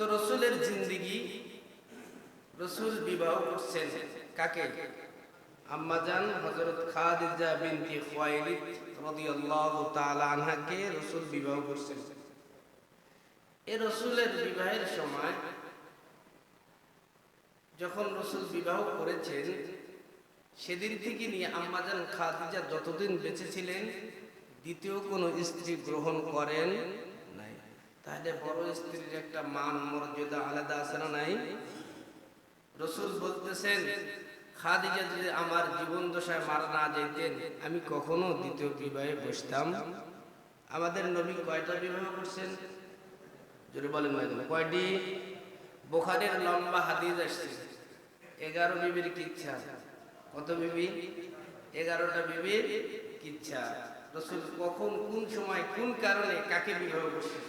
তো রসুলের জিন্দেগি, রসুল বিবাহ করছেন কাকে? আম্মাজান হযরত খাদিজা বিনতে খুয়াইলিদ রাদিয়াল্লাহু তাআলা আনহাকে রসুল বিবাহ করছেন। এই রসুলের বিবাহের সময় যখন রসুল বিবাহ করেছেন, সেদিন থেকে নিয়ে আম্মাজান খাদিজা যতদিন বেঁচে ছিলেন দ্বিতীয় কোনো স্ত্রী গ্রহণ করেন নাই। তাহলে বড় স্ত্রীর একটা মান মর্যাদা আলাদা আছে না নাই? রসুল বলতেছেন, খাদিজা যদি আমার জীবন দশায় মারা না যেতেন আমি কখনো দ্বিতীয় বিবাহে বসতাম। আমাদের নবী কয়টা বিবাহ করছেন? যদি বলেন কয়টি? বুখারীর লম্বা হাদিস আসছে 11 বিবির কিচ্ছা। কত বিবি? 11টা বিবির কিচ্ছা। রসুল কখন, কোন সময়, কোন কারণে কাকে বিবাহ করছেন?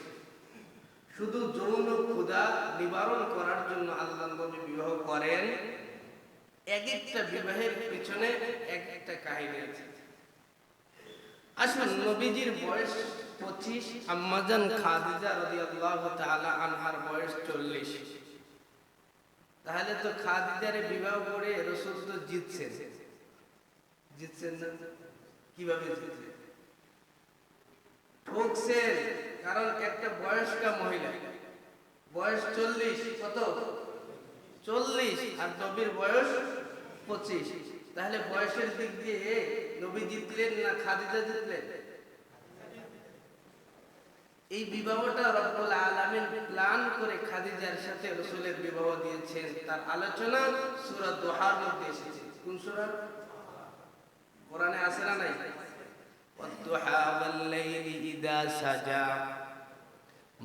শুধু যৌন ক্ষুধা নিবারণ করার জন্য আল্লাহ নবী বিবাহ করেন। এক একটা বিবাহের পিছনে এক একটা কাহিনী আছে। আসুন, নবীজির বয়স 25, আম্মাজান খাদিজা রাদিয়াল্লাহু তাআলা আনহার বয়স 40। তাহলে তো খাদিজারে বিবাহ করে রাসূল তো জিতছেন না? কিভাবে জিতলেন? ঠকছেন। কারণ একটা বয়স্কা মহিলা, বয়স 40, কত? 40, আর নবীর বয়স 25। তাহলে বয়সের দিক দিয়ে নবী জিতলেন না খাদিজা জিতলেন? এই বিবাহটা রব্বুল আলামিন প্ল্যান করে খাদিজার সাথে রাসূলের বিবাহ দিয়েছেন। তার আলোচনা সূরা দুহার মধ্যে এসেছে। কোন সূরা? কোরআনে আছে না নাই? ওয়াদ-দুহা ওয়াল-লাইলি ইযা সাজা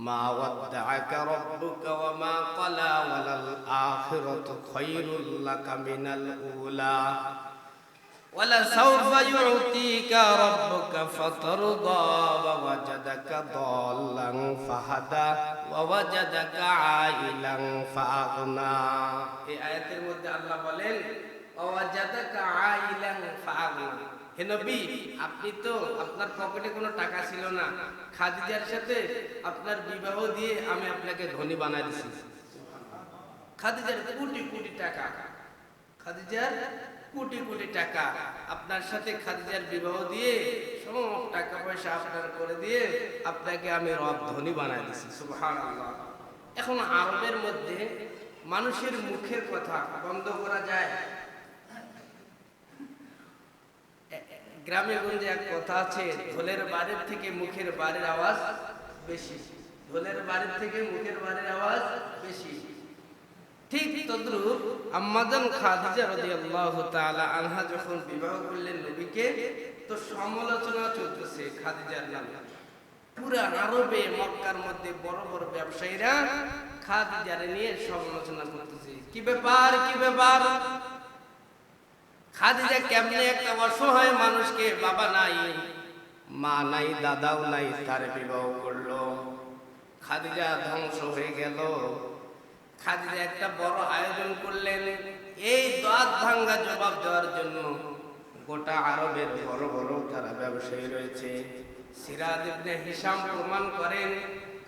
মা ওয়াদ্দাআকা রাব্বুকা ওয়া মা ক্বালা ওয়ালাল আখিরাতু খায়রুল লাকা মিনাল উলা وَلَسَوْفَ يُعْطِيكَ رَبُّكَ فَتَرْضَى وَوَجَدَكَ ضَالًّا فَهَدَى وَوَجَدَكَ عَائِلًا فَأَغْنَى। এই আয়াতের মধ্যে আল্লাহ বলেন وَوَجَدَكَ عَائِلًا فَأَغْنَى। হে নবী, আপনি তো, আপনার পকেটে কোনো টাকা ছিল না, খাদিজার সাথে আপনার বিবাহ দিয়ে আমি আপনাকে ধনী বানাই দিয়েছি। খাদিজার কোটি কোটি টাকা, খাদিজার কোটি কোটি টাকা আপনার সাথে খাদিজার বিবাহ দিয়ে সব টাকা পয়সা আপনার করে দিয়ে আপনাকে আমি রব ধনী বানাই দিয়েছি। সুবহানাল্লাহ। এখন আরবের মধ্যে মানুষের মুখের কথা বন্ধ করা যায়? গ্রামে গঞ্জে এক কথা আছে, ঢোলের বাড়ির থেকে মুখের বাড়ির আওয়াজ বেশি। ঢোলের বাড়ির থেকে মুখের বাড়ির আওয়াজ বেশি। ঠিক তদ্রূপ আম্মাজান খাদিজা রাদিয়াল্লাহু তাআলা আনহা যখন বিবাহ করলেন নবীকে, তো সমালোচনা চলতেছে খাদিজার নামে। পুরা আরবে, মক্কার মধ্যে বড় বড় ব্যবসায়ীরা খাদিজার নিয়ে সমালোচনা করতেছে। কি ব্যাপার, কি ব্যাপার? খাদিজা কেমনে একটা অসহায় মানুষকে, বাবা নাই, মা নাই, দাদাও নাই, তার বিবাহ করলো? খাদিজা ধ্বংস হয়ে গেল। খাদিজা একটা বড় আয়োজন করলেন এই দাঁত ভাঙ্গা জবাব দেওয়ার জন্য। গোটা আরবের বড় বড় যারা ব্যবসায়ী রয়েছে, সিরাজ ইবনে হিশাম প্রমাণ করেন,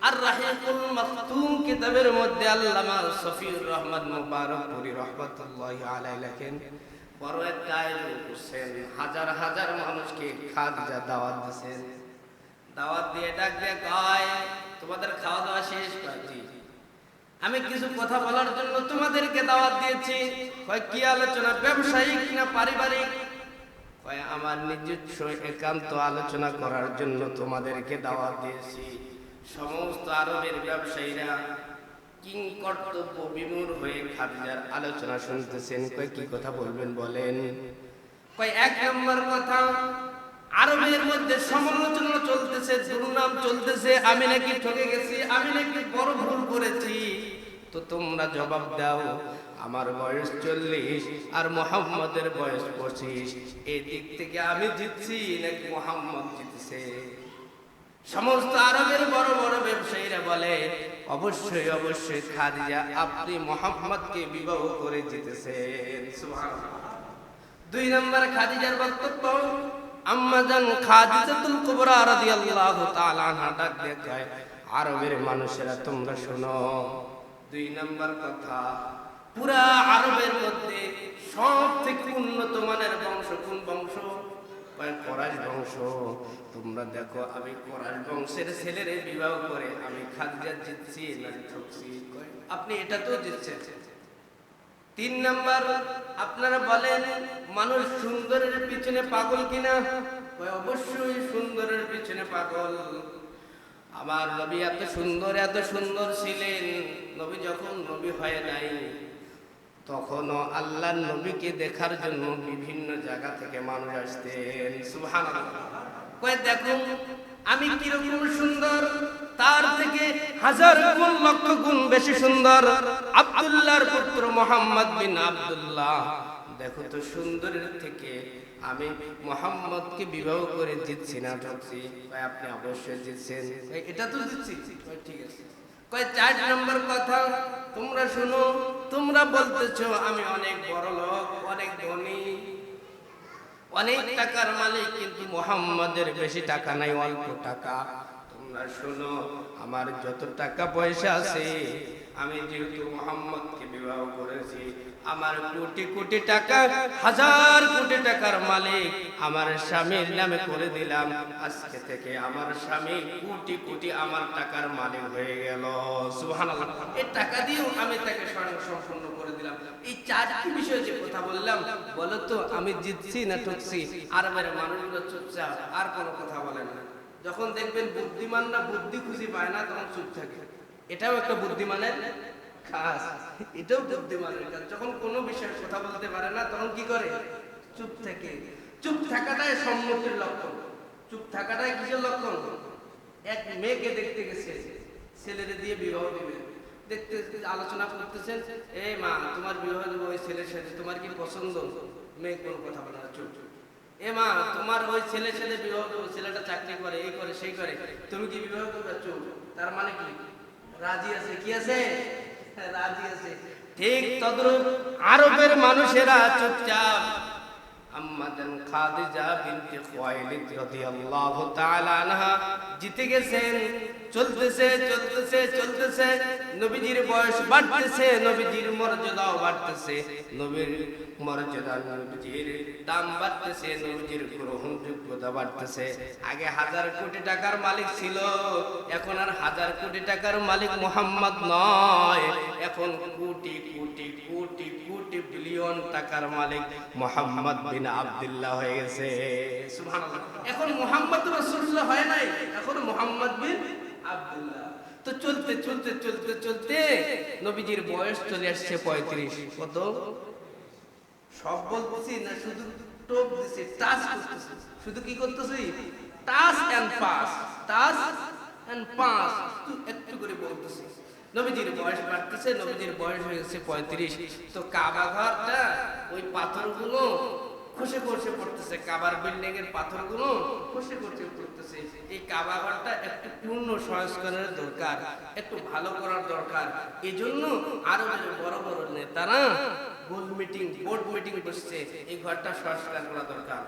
আর রাহিকুল মাকতুম কিতাবের মধ্যে আল্লামা সফিউর রহমান মুবারকপুরী রাহমাতুল্লাহি আলাইহি লেখেন, বড় একটা আয়োজন করছেন, হাজার হাজার মানুষকে খাদিজা দাওয়াত দিয়েছেন। দাওয়াত দিয়ে ডাক দিয়ে কয়, তোমাদের খাওয়া দাওয়া শেষ? জি। আমি কিছু কথা বলার জন্য তোমাদেরকে দাওয়াত দিয়েছি। কয় কি আলোচনা, ব্যবসায়িক না পারিবারিক? কয় আমার নিজস্ব একান্ত আলোচনা করার জন্য তোমাদেরকে দাওয়াত দিয়েছি। সমস্ত আরবের ব্যবসায়ীরা কিং কর্তব্য বিমূঢ় হয়ে খাদিজার আলোচনা শুনতেছেন। কয় কি কথা বলবেন বলেন? কয় এক নম্বর কথা, আরবের মধ্যে সমালোচনা চলতেছে, দুর্নাম চলতেছে, আমি নাকি ঠকে গেছি, আমি নাকি বড় ভুল করেছি। তো তোমরা জবাব দাও, আমার বয়স 40 আর মুহাম্মাদের বয়স 25, এই দিক থেকে আমি জিতছি নাকি মুহাম্মদ জিতছে? সমস্ত আরবের বড় বড় ব্যবসায়ীরা বলে, অবশ্যই অবশ্যই খাদিজা আপনি মুহাম্মদকে বিবাহ করে জিতেছেন। সুবহানাল্লাহ। দুই নম্বর খাদিজার বক্তব্য, আম্মাজান খাদিজাতুল কুবরা রাদিয়াল্লাহু তাআলা আনহা ডাক দিয়ে কয়, আরবের মানুষেরা তোমরা শোনো, দুই নাম্বার কথা, পুরা আরবের মধ্যে সব থেকে উন্নত মানের বংশ কোন বংশ? কোরাইশ বংশ। তোমরা দেখো আমি কোরাইশ বংশের ছেলেরে বিবাহ করে আমি খাদিজা জিতছি না ঠকছি? আপনি এটা তো জিতছেন। তিন নাম্বার, আপনারা বলেন মানুষ সুন্দরের পিছনে পাগল কিনা? অবশ্যই সুন্দরের পিছনে পাগল। আমার নবী এত সুন্দর ছিলেন, নবী যখন নবী হয় নাই তখনও আল্লাহর নবীকে দেখার জন্য বিভিন্ন জায়গা থেকে মানুষ আসতেন। সুবহানাল্লাহ। কয় দেখুন আমি কিরকম সুন্দর, তার থেকে হাজার গুণ লক্ষ গুণ বেশি সুন্দর আব্দুল্লাহর পুত্র মুহাম্মদ বিন আব্দুল্লাহ। দেখো তো সুন্দরের থেকে আমি মুহাম্মদকে বিবাহ করে দিচ্ছি না ঠকছি? ভাই আপনি অবশ্যই দিচ্ছেন। এটা তো দিচ্ছি। ঠিক আছে। কয় চার নম্বর কথা, তোমরা শুনো, তোমরা বলতেছো আমি অনেক বড় লোক, অনেক ধনী, অনেক টাকার মালিক, কিন্তু মুহাম্মাদের বেশি টাকা নাই, অল্প টাকা। তোমরা শোনো, আমার যত টাকা পয়সা আছে, আমি যেহেতু মুহাম্মদকে বিবাহ করেছি, আমার কোটি কোটি টাকা, হাজার কোটি টাকার মালিক আমার স্বামীর নামে করে দিলাম। আজকে থেকে আমার স্বামী কোটি কোটি আমার টাকার মালিক হয়ে গেল। সুবহানাল্লাহ। এই টাকা দিয়েও আমি তাকে সম্পূর্ণ করে দিলাম। এই চারটি বিষয়ে যে কথা বললাম, বলো তো আমি জিতছি না ঠকছি? আরবের মানুষগুলো চুপচাপ, আর কোনো কথা বলে না। যখন দেখবেন বুদ্ধিমানরা বুদ্ধি খুঁজে পায় না, তখন চুপ থাকে। এটাও একটা বুদ্ধিমানের কাজ, এটাও বুদ্ধিমানের কাজ। যখন কোনো বিষয়ে কথা বলতে পারে না, তখন কি করে? চুপ থাকে। চুপ থাকাটাই সম্মতির লক্ষণ। চুপ থাকাটাই কিসের লক্ষণ? এক মেয়েকে দেখতে গেছে, ছেলেরে দিয়ে বিবাহ দিবে, দেখতে আলোচনা করতেছেন, এই মা তোমার বিবাহ দেবো ওই ছেলের সাথে, তোমার কি পছন্দ? মেয়ে কোনো কথা বলে না, চুপ। এ মা তোমার ওই ছেলের সাথে বিবাহ দেবো, ছেলেটা চাকরি করে, এই করে সেই করে, তুমি কি বিবাহ করবে? চুপ। তার মানে কি? রাজি আছে। কি আছে? রাজি আছে। ঠিক তদ্রূপ আরবের মানুষেরা চুপচাপ। আম্মাজান খাদিজা বিনতে খুয়াইলিদ রাদিয়াল্লাহু তাআলা আনহা জিতে গেছেন। চলতেছে নবীজির বয়স বাড়তেছে, নবীজির মর্যাদাও বাড়তেছে, নবীর মর্যাদা, নবীজির দাম বাড়তেছে, নবীজির গ্রহণযোগ্যতা বাড়তেছে। আগে হাজার কোটি টাকার মালিক ছিল, এখন আর হাজার কোটি টাকার মালিক মুহাম্মদ নয়, এখন কোটি কোটি কোটি কোটি বিলিয়ন টাকার মালিক মুহাম্মদ বিন আব্দুল্লাহ হয়ে গেছে। সুবহানাল্লাহ। এখন মুহাম্মদ রাসূলুল্লাহ হয় নাই, এখন মুহাম্মদ বিন আব্দুল্লাহ। তো চলতে নবীজির বয়স চলে আসছে 35। কত? সব বলতেছি না, শুধু টোপ দিছি, টাচ করতেছি। শুধু কি করতেছি? Touch and pass, touch and pass, একটু করে বলতেছি। নবীজির বয়স বাড়তেছে, নবীজির বয়স হয়ে গেছে 35। তো কাবা ঘরটা ওই পাথরগুলো খসে খসে পড়তেছে, কাবার বিল্ডিং এর পাথরগুলো খসে খসে পড়তেছে। এই কাবা ঘরটা একটু পূর্ণ সংস্কারের দরকার, একটু ভালো করার দরকার। এই জন্য আরবের বড় বড় নেতারা বোর্ড মিটিং বসছে, এই ঘরটা সংস্কার করা দরকার।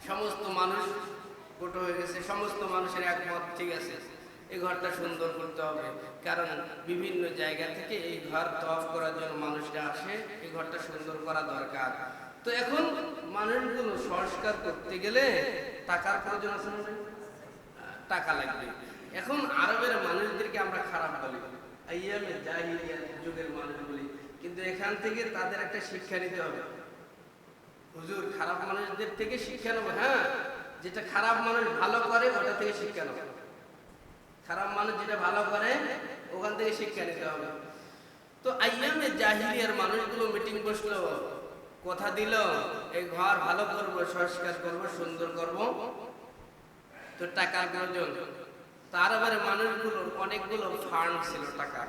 সমস্ত মানুষ গোটো হয়ে গেছে, সমস্ত মানুষের একমত, ঠিক আছে এই ঘরটা সুন্দর করতে হবে, কারণ বিভিন্ন জায়গা থেকে এই ঘর তওয়াফ করার জন্য মানুষরা আসে, এই ঘরটা সুন্দর করা দরকার। তো এখন মানুষগুলো সংস্কার করতে গেলে টাকার প্রয়োজন আছে না? টাকা লাগবে। এখন আরবের মানুষদেরকে আমরা খারাপ বলি, আইয়ামে জাহিলিয়া যুগের মানুষ বলি, কিন্তু এখান থেকে তাদের একটা শিক্ষা নিতে হবে। হুজুর খারাপ মানুষদের থেকে শিক্ষা নেবো। হ্যাঁ, যেটা খারাপ মানুষ ভালো করে ওটা থেকে শিক্ষা নেবো। খারাপ মানুষ যেটা ভালো করে ওখান থেকে শিক্ষা নিতে হবে। তো আইয়ামে জাহিলিয়ার মানুষগুলো মিটিং বসলো, কথা দিল এই ঘর ভালো করব, সংস্কার করব, সুন্দর করব। তো টাকার প্রয়োজন। তার আবার মানুষগুলোর অনেকগুলো ফান্ড ছিল, টাকা,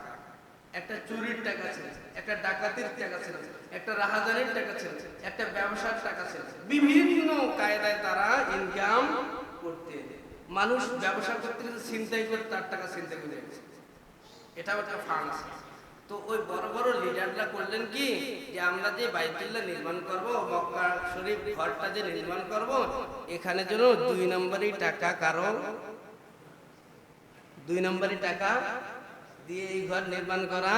একটা চুরির টাকা ছিল, একটা ডাকাতির টাকা ছিল, একটা রাহাজানির টাকা ছিল, একটা ব্যবসার টাকা ছিল। বিভিন্ন কায়দায় তারা ইনকাম করতে, মানুষ ব্যবসা করতে গেলে ছিনতাই করে তার টাকা ছিনতাই করে, এটাও একটা ফান্ড আছে। তো ওই বড় বড় লিডাররা করলেন কি, যে আমরা যে বাইতুল্লাহ নির্মাণ করব, মক্কা শরীফ ঘরটা যে নির্মাণ করব, এখানে যেন 2 নম্বরই টাকা কারো 2 নম্বরই টাকা দিয়ে এই ঘর নির্মাণ করা।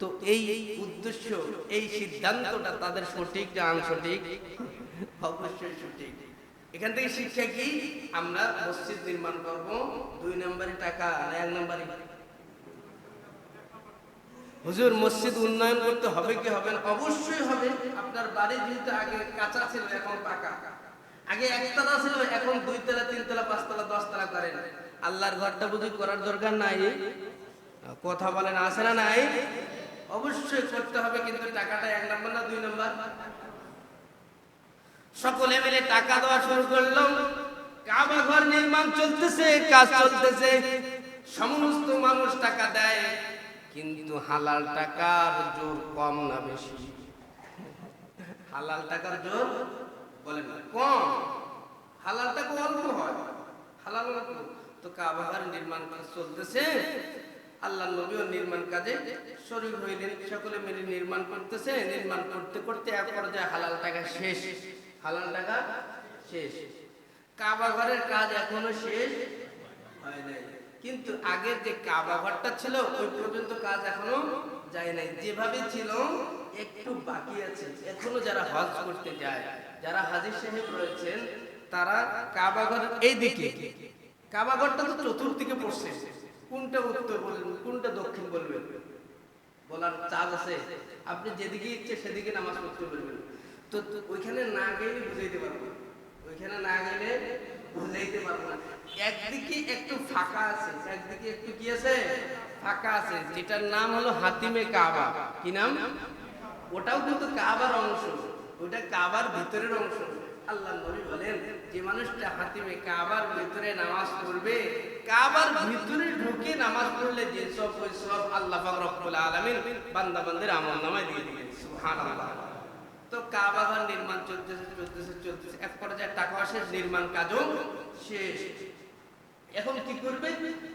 তো এই উদ্দেশ্য, এই সিদ্ধান্তটা তাদের সঠিক না আনসঠিক? অবশ্যই সঠিক। এখান থেকে শিক্ষা কি? আমরা মসজিদ নির্মাণ করব 2 নম্বরে টাকা না 1 নম্বরে? হুজুর মসজিদ উন্নয়ন করতে হবে কি হবে না? অবশ্যই হবে। আপনার বাড়ি যেহেতু আগে কাঁচা ছিল এখন পাকা, আগে একতলা ছিল এখন 2 তলা 3 তলা 5 তলা 10 তলা করেন। আল্লাহর ঘরটা বুঝি করার দরকার নাই? কথা বলেন, আছে না নাই? অবশ্যই করতে হবে, কিন্তু টাকাটা 1 নম্বর না 2 নম্বর? সকলে মিলে টাকা দেওয়া শুরু করলো। কাবা ঘর নির্মাণ চলতেছে, কাজ চলতেছে, সমস্ত মানুষ টাকা দেয়, কিন্তু হালাল টাকার জোর কম না বেশি? হালাল টাকার জোর বলেন না কম, হালাল টাকা অল্প হয়, হালাল অল্প। তো কাবা ঘর নির্মাণ কাজ চলতেছে, আল্লাহ নবীও নির্মাণ কাজে শরীর হইলেন, সকলে মিলে নির্মাণ করতেছে। নির্মাণ করতে করতে এক পর্যায়ে হালাল টাকা শেষ, হালাল টাকা শেষ। কাবা ঘরের কাজ এখনো শেষ হয় নাই, কিন্তু আগের যে কাবা ঘরটা ছিল ওই পর্যন্ত কাজ এখনো যায় নাই, যেভাবে ছিল একটু বাকি আছে। এখনো যারা হজ করতে যায়, যারা হাজী সাহেব রয়েছেন, তারা কাবা ঘর এই দিকে, কাবা ঘরটা তো চতুর্দিকে পড়ছে, কোনটা উত্তর বলবেন কোনটা দক্ষিণ বলবেন বলার চার্জ আছে? আপনি যেদিকে ইচ্ছে সেদিকে নামাজ পড়তে বলবেন। তো ওইখানে না গেলে বুঝাইতে পারবো, ওইখানে না গেলে বুঝাইতে পারবো না। একদিকে একটু ফাঁকা আছে, একদিকে একটু কি আছে? ফাঁকা আছে, যেটার নাম হলো হাতিমে কাবা। কি নাম? ওটাও কিন্তু কাবার অংশ, ওটা কাবার ভিতরের অংশ। আল্লাহ নবী বলেন, যে মানুষটা হাতিমে কাবার ভিতরে নামাজ পড়বে, কাবার ভিতরে ঢুকে নামাজ পড়লে যে সব, ওই সব আল্লাহ পাক রব্বুল আলামিন বান্দা বান্দির আমলনামায় দিয়ে দিবেন। সুবহানাল্লাহ। তো কাবা ঘর নির্মাণ চলতেছে চলতেছে চলতেছে, এক পর্যায়ে টাকা শেষ, নির্মাণ কাজও শেষ। এখন কি করবে?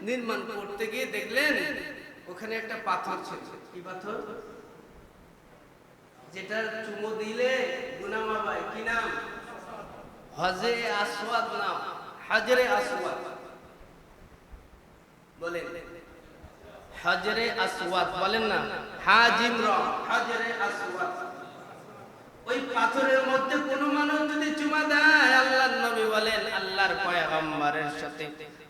নির্মাণ করতে গিয়ে দেখলেন ওখানে একটা পাথর ছিল। কি পাথর? যেটা চুমো দিলে গুনাহ মাফ হয়। কি নাম? হজরে আসওয়াদ নাম, হাজরে আসওয়াদ বলেন, হাজরে আসওয়াদ বলেন না, হাজিম র, হাজরে আসওয়াদ। ওই পাথরের মধ্যে কোন মানুষ যদি চুমা দেয়, আল্লাহর নবী বলেন আল্লাহর পয়গম্বরের সাথে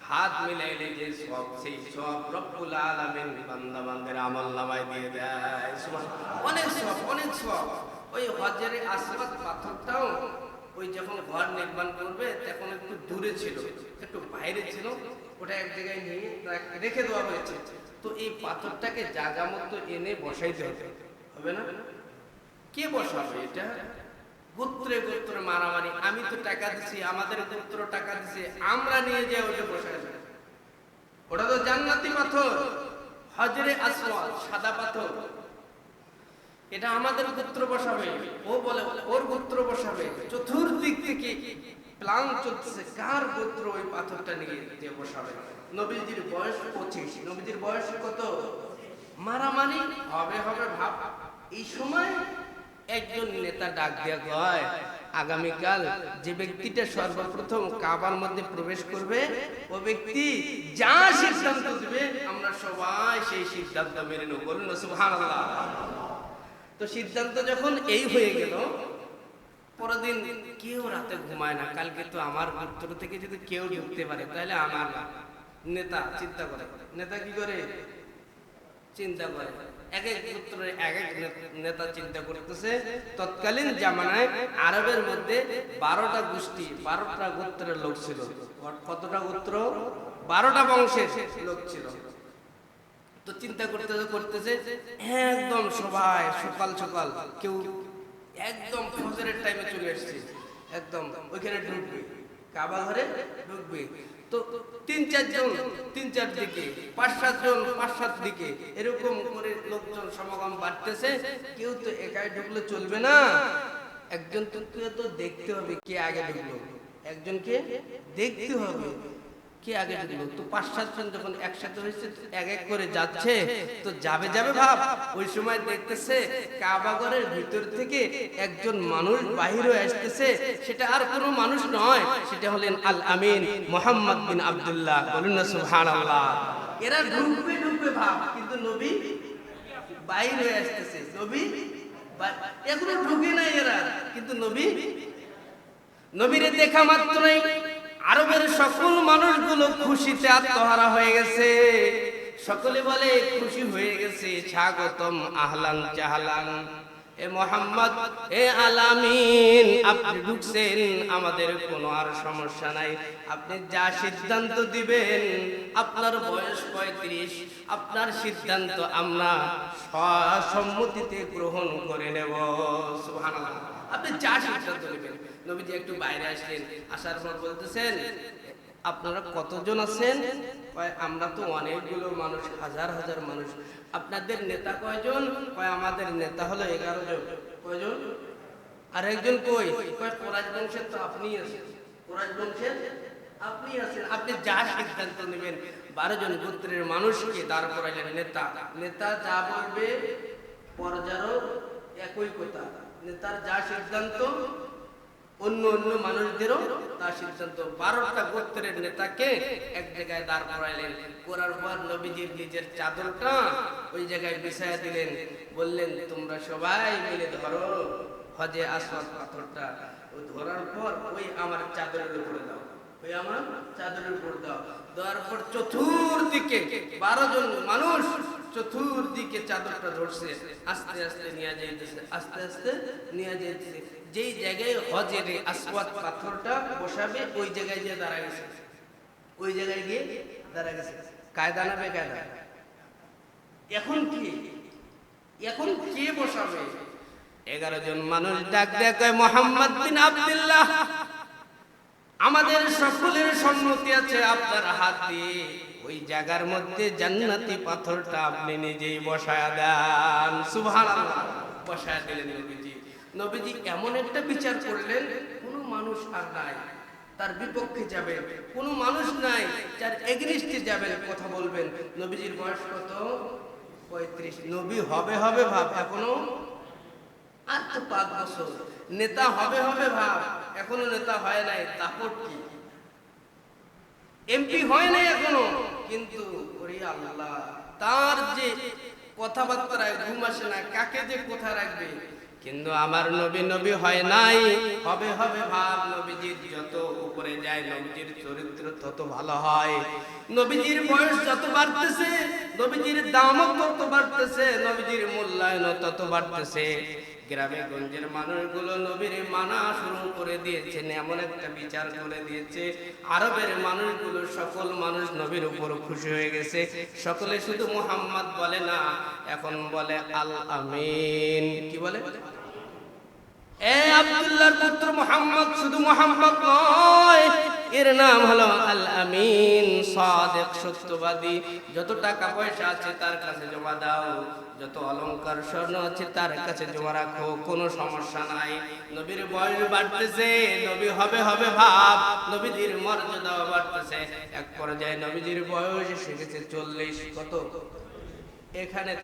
হাত মিলাইলে যে সব, সেই সব রব্বুল আলামিন বান্দা বান্দার আমলনামায় দিয়ে দেয়। সুবহানাল্লাহ। অনেক সব, অনেক সব। ওই হজরে আসওয়াদ পাথরটাও ওই যখন ঘর নির্মাণ করবে তখন একটু দূরে ছিল, একটু বাইরে ছিল, ওটা এক জায়গায় নিয়ে রেখে দেওয়া হয়েছে। তো এই পাথরটাকে জায়গা মতো এনে বসাইতে হবে, হবে না? কে বসাবে এটা? গোত্রে গোত্রে মারামারি, আমি তো টাকা দিছি, আমাদের গোত্র টাকা দিছে, আমরা নিয়ে যাই ওটা বসাই। ওটা তো জান্নাতি পাথর, হজরে আসওয়াদ সাদা পাথর, এটা আমাদের গোত্র বসাবে। ও বলে ওর গোত্র বসাবে। চতুর্দিক থেকে প্ল্যান চলতেছে কার গোত্র ওই পাথরটা নিয়ে বসাবে। নবীজির বয়স 25, নবীজির বয়স কত? মারামারি হবে হবে ভাব। এই সময় একজন নেতা ডাক দেয়া কয়, আগামীকাল যে ব্যক্তিটা সর্বপ্রথম কাবার মধ্যে প্রবেশ করবে, ও ব্যক্তি যা সিদ্ধান্ত দিবে আমরা সবাই সেই সিদ্ধান্ত মেনে নেব। বলুন সুবহানাল্লাহ। তো সিদ্ধান্ত যখন এই হয়ে গেল, পরের দিন কেউ রাতে ঘুমায় না, কালকে তো আমার গোত্র থেকে যদি কেউ ঢুকতে পারে তাহলে আমার নেতা চিন্তা করে। নেতা কি করে? চিন্তা করে। এক এক গোত্রের এক এক নেতা চিন্তা করতেছে। তৎকালীন জামানায় আরবের মধ্যে 12টা গোষ্ঠী, 12টা গোত্রের লোক ছিল। কতটা গোত্র? 12টা বংশের লোক ছিল। তো চিন্তা করতেছে করতেছে একদম সবাই সকাল সকাল, কেউ একদম ফজরের টাইমে চলে আসছে, একদম ওইখানে ঢুকবে, কাবা ঘরে ঢুকবে। তো 3-4 জন 3-4 দিকে, 5-7 জন 5-7 দিকে, এরকম করে লোকজন সমাগম বাড়তেছে। কেউ তো একাই ঢুকলে চলবে না, একজন তো দেখতে হবে কে আগে ঢুকলো, একজনকে দেখতে হবে কে আগে ঢুকলো। তো 5-7 জন যখন একসাথে হয়েছে, এক এক করে যাচ্ছে, তো যাবে যাবে ভাব, ওই সময় দেখতেছে কাবা ঘরের ভিতর থেকে একজন মানুষ বাহির হয়ে আসতেছে। সেটা আর কোনো মানুষ নয়, সেটা হলেন আল আমিন মুহাম্মদ বিন আব্দুল্লাহ। বলুন না সুবহানাল্লাহ। এরা ঢুকবে ঢুকবে ঢুকবে ভাব, কিন্তু নবী বাইর হয়ে আসতেছে, নবী এখনো ঢুকে নাই এরা, কিন্তু নবীরে দেখা মাত্রই আরবের সকল মানুষগুলো খুশিতে আত্মহারা হয়ে গেছে। সকলে বলে খুশি হয়ে গেছে, স্বাগতম আহলান জাহলান, এ মোহাম্মদ, এ আলামিন, আপনি ঢুকছেন, আমাদের কোনো আর সমস্যা নাই, আপনি যা সিদ্ধান্ত দিবেন, আপনার বয়স 35, আপনার সিদ্ধান্ত আমরা সম্মতিতে গ্রহণ করে নেব। সুবহানাল্লাহ, আপনি যা সিদ্ধান্ত নেবেন। নবীজি একটু বাইরে আসলেন, আসার পর বলতেছেন, আপনারা কতজন আছেন? আমরা তো অনেকগুলো মানুষ, হাজার হাজার মানুষ। আপনাদের নেতা কয়জন? আমাদের নেতা হলো 11 জন। কয়জন? আর একজন কই? কোরাইশ বংশের তো আপনি আছেন, কোরাইশ বংশের আপনি আছেন, আপনি যা সিদ্ধান্ত নেবেন। 12 জন গোত্রের মানুষকে দাঁড় করাইলেন নেতা। নেতা যা বলবে পরজারও একই কথা, নেতার যা সিদ্ধান্ত অন্য অন্য মানুষদেরও তার সিদ্ধান্ত। 12টা গোত্রের নেতাকে এক জায়গায় দাঁড় করাইলেন, করার পর নবীজির নিজের চাদরটা ওই জায়গায় বিছায়া দিলেন, বললেন তোমরা সবাই মিলে ধরো হজে আসওয়াদ পাথরটা। ওই ধরার পর ওই আমার চাদরের উপরে দাও, ওই আমার চাদরের উপর দাও। দেওয়ার পর চতুর্দিকে 12 জন মানুষ চতুর্দিকে চাদরটা ধরছে, আস্তে আস্তে নিয়ে যাইতেছে, আস্তে আস্তে নিয়ে যাইতেছে। যেই জায়গায় হজের আসওয়াদ পাথরটা বসাবে ওই জায়গায় গিয়ে দাঁড়া গেছে, ওই জায়গায় গিয়ে দাঁড়া গেছে। কায়দা না বেকায়দা? এখন কে বসাবে? 11 জন মানুষ ডাক দেয়, মুহাম্মদ বিন আব্দুল্লাহ, আমাদের সকলের সম্মতি আছে, আপনার হাত দিয়ে ওই জায়গার মধ্যে জান্নাতি পাথরটা আপনি নিজেই বসায়া দেন। সুবহানাল্লাহ, বসায়া দিলেন নবীজি। নবীজি এমন একটা বিচার করলেন, কোনো মানুষ আর নাই তার বিপক্ষে যাবেন, কোনো মানুষ নাই যার এগেইনস্টে যাবেন, কথা বলবেন। নবীজির বয়স কত? 35। নবী হবে ভাব, এখনো আর তো 5 বছর। নেতা হবে ভাব, এখনো নেতা হয় নাই। তারপর কি? এমপি হয় নাই এখনো, কিন্তু ওরে আল্লাহ, তার যে কথাবার্তায় ঘুম আসে না, কাকে যে কোথা রাখবে। কিন্তু আমার নবী হয় নাই, হবে ভাব। নবীজির যত উপরে যায়, নবীজির চরিত্র তত ভালো হয়। নবীজির বয়স যত বাড়তেছে, নবীজির দামও তত বাড়তেছে, নবীজির মূল্যায়ন তত বাড়তেছে। গ্রামে গঞ্জের মানুষগুলো নবীর মানা শুরু করে দিয়েছেন, এমন একটা বিচার করে দিয়েছে। আরবের মানুষগুলো, সকল মানুষ নবীর উপর খুশি হয়ে গেছে। সকলে শুধু মুহাম্মদ বলে না, এখন বলে আল আমিন। কি বলে? এ আব্দুল্লাহর পুত্র মুহাম্মদ, শুধু মুহাম্মদ নয়, এর নাম হলো আল আমিন, সাদিক, সত্যবাদী। যত টাকা পয়সা আছে তার কাছে জমা দাও, যত অলংকার স্বর্ণ আছে তার কাছে জমা রাখো, কোনো সমস্যা নাই। নবীর বয়স বাড়তেছে, নবী হবে ভাব, নবীজির মর্যাদাও বাড়তেছে। এক পর্যায়ে নবীজির বয়স এসে গেছে 40। কত? এখানে